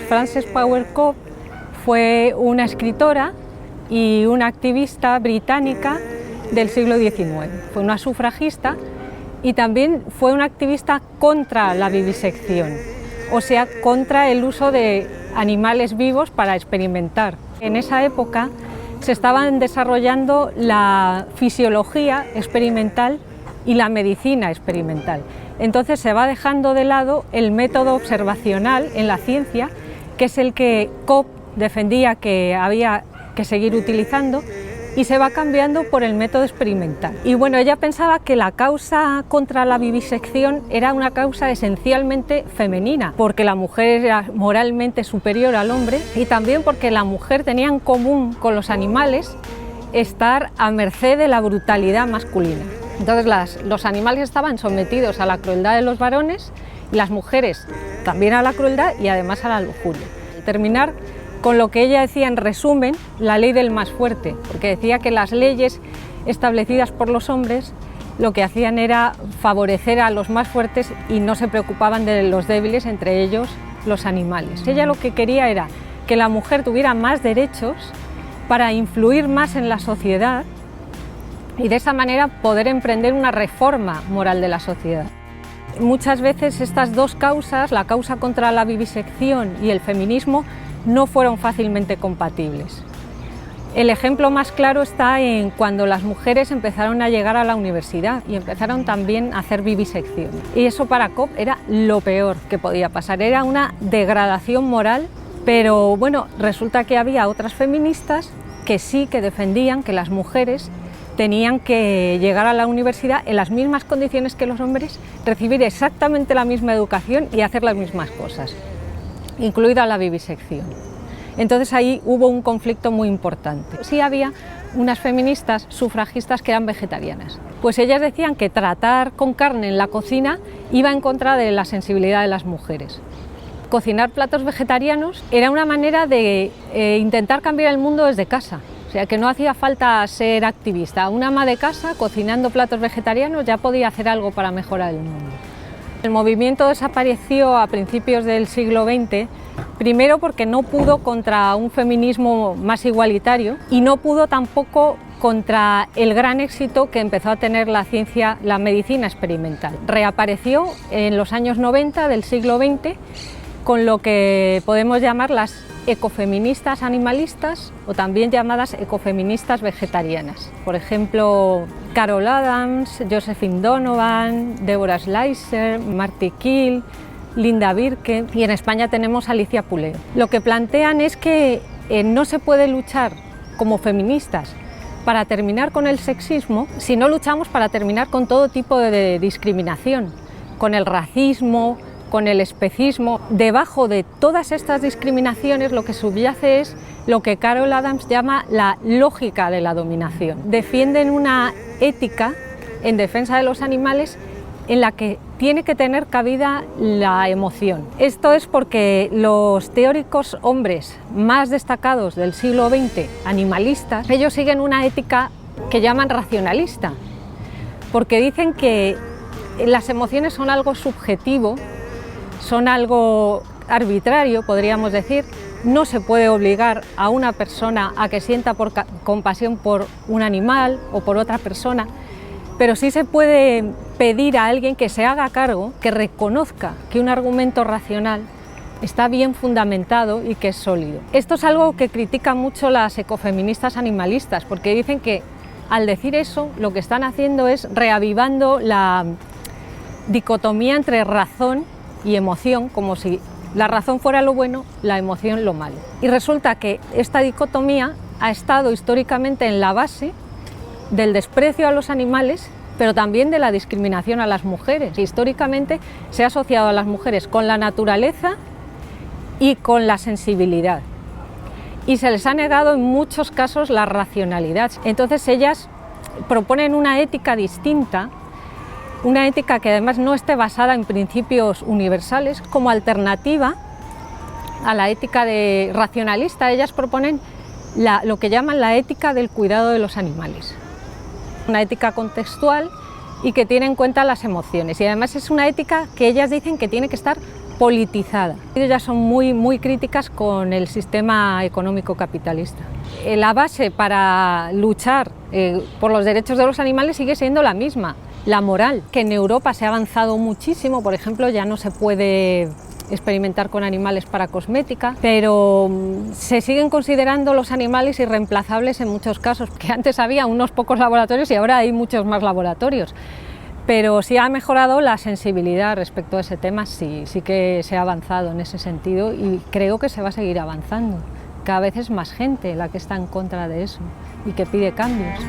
Frances Power Cobbe fue una escritora y una activista británica del siglo XIX. Fue una sufragista y también fue una activista contra la vivisección, o sea, contra el uso de animales vivos para experimentar. En esa época se estaban desarrollando la fisiología experimental y la medicina experimental. Entonces se va dejando de lado el método observacional en la ciencia, que es el que Cobbe defendía que había que seguir utilizando, y se va cambiando por el método experimental. Y bueno, ella pensaba que la causa contra la vivisección era una causa esencialmente femenina, porque la mujer era moralmente superior al hombre y también porque la mujer tenía en común con los animales estar a merced de la brutalidad masculina. Entonces los animales estaban sometidos a la crueldad de los varones y las mujeres también a la crueldad y además a la lujuria. Terminar con lo que ella decía en resumen, la ley del más fuerte, porque decía que las leyes establecidas por los hombres lo que hacían era favorecer a los más fuertes y no se preocupaban de los débiles, entre ellos los animales. Ella lo que quería era que la mujer tuviera más derechos para influir más en la sociedad y de esa manera poder emprender una reforma moral de la sociedad. Muchas veces estas dos causas, la causa contra la vivisección y el feminismo, no fueron fácilmente compatibles. El ejemplo más claro está en cuando las mujeres empezaron a llegar a la universidad y empezaron también a hacer vivisección. Y eso para Cobbe era lo peor que podía pasar, era una degradación moral, pero bueno, resulta que había otras feministas que sí que defendían que las mujeres tenían que llegar a la universidad en las mismas condiciones que los hombres, recibir exactamente la misma educación y hacer las mismas cosas, incluida la vivisección. Entonces ahí hubo un conflicto muy importante. Sí había unas feministas sufragistas que eran vegetarianas. Pues ellas decían que tratar con carne en la cocina iba en contra de la sensibilidad de las mujeres. Cocinar platos vegetarianos era una manera de intentar cambiar el mundo desde casa. O sea, que no hacía falta ser activista. Una ama de casa cocinando platos vegetarianos ya podía hacer algo para mejorar el mundo. El movimiento desapareció a principios del siglo XX, primero porque no pudo contra un feminismo más igualitario y no pudo tampoco contra el gran éxito que empezó a tener la ciencia, la medicina experimental. Reapareció en los años 90 del siglo XX con lo que podemos llamar las ecofeministas animalistas o también llamadas ecofeministas vegetarianas. Por ejemplo, Carol Adams, Josephine Donovan, Deborah Slicer, Marty Kiel, Linda Birke y en España tenemos Alicia Puleo. Lo que plantean es que no se puede luchar como feministas para terminar con el sexismo si no luchamos para terminar con todo tipo de discriminación, con el racismo, con el especismo. Debajo de todas estas discriminaciones lo que subyace es lo que Carol Adams llama la lógica de la dominación. Defienden una ética en defensa de los animales en la que tiene que tener cabida la emoción. Esto es porque los teóricos hombres más destacados del siglo XX, animalistas, ellos siguen una ética que llaman racionalista, porque dicen que las emociones son algo subjetivo, son algo arbitrario, podríamos decir. No se puede obligar a una persona a que sienta compasión por un animal o por otra persona, pero sí se puede pedir a alguien que se haga cargo, que reconozca que un argumento racional está bien fundamentado y que es sólido. Esto es algo que critican mucho las ecofeministas animalistas, porque dicen que al decir eso lo que están haciendo es reavivando la dicotomía entre razón y emoción, como si la razón fuera lo bueno, la emoción lo malo. Y resulta que esta dicotomía ha estado históricamente en la base del desprecio a los animales, pero también de la discriminación a las mujeres. Históricamente se ha asociado a las mujeres con la naturaleza y con la sensibilidad. Y se les ha negado en muchos casos la racionalidad. Entonces ellas proponen una ética distinta, una ética que además no esté basada en principios universales, como alternativa a la ética racionalista. Ellas proponen lo que llaman la ética del cuidado de los animales, una ética contextual y que tiene en cuenta las emociones, y además es una ética que ellas dicen que tiene que estar politizada. Ellas ya son muy críticas con el sistema económico capitalista. La base para luchar por los derechos de los animales sigue siendo la misma, la moral, que en Europa se ha avanzado muchísimo. Por ejemplo, ya no se puede experimentar con animales para cosmética, pero se siguen considerando los animales irreemplazables en muchos casos, que antes había unos pocos laboratorios y ahora hay muchos más laboratorios. Pero sí ha mejorado la sensibilidad respecto a ese tema, sí que se ha avanzado en ese sentido y creo que se va a seguir avanzando. Cada vez es más gente la que está en contra de eso y que pide cambios.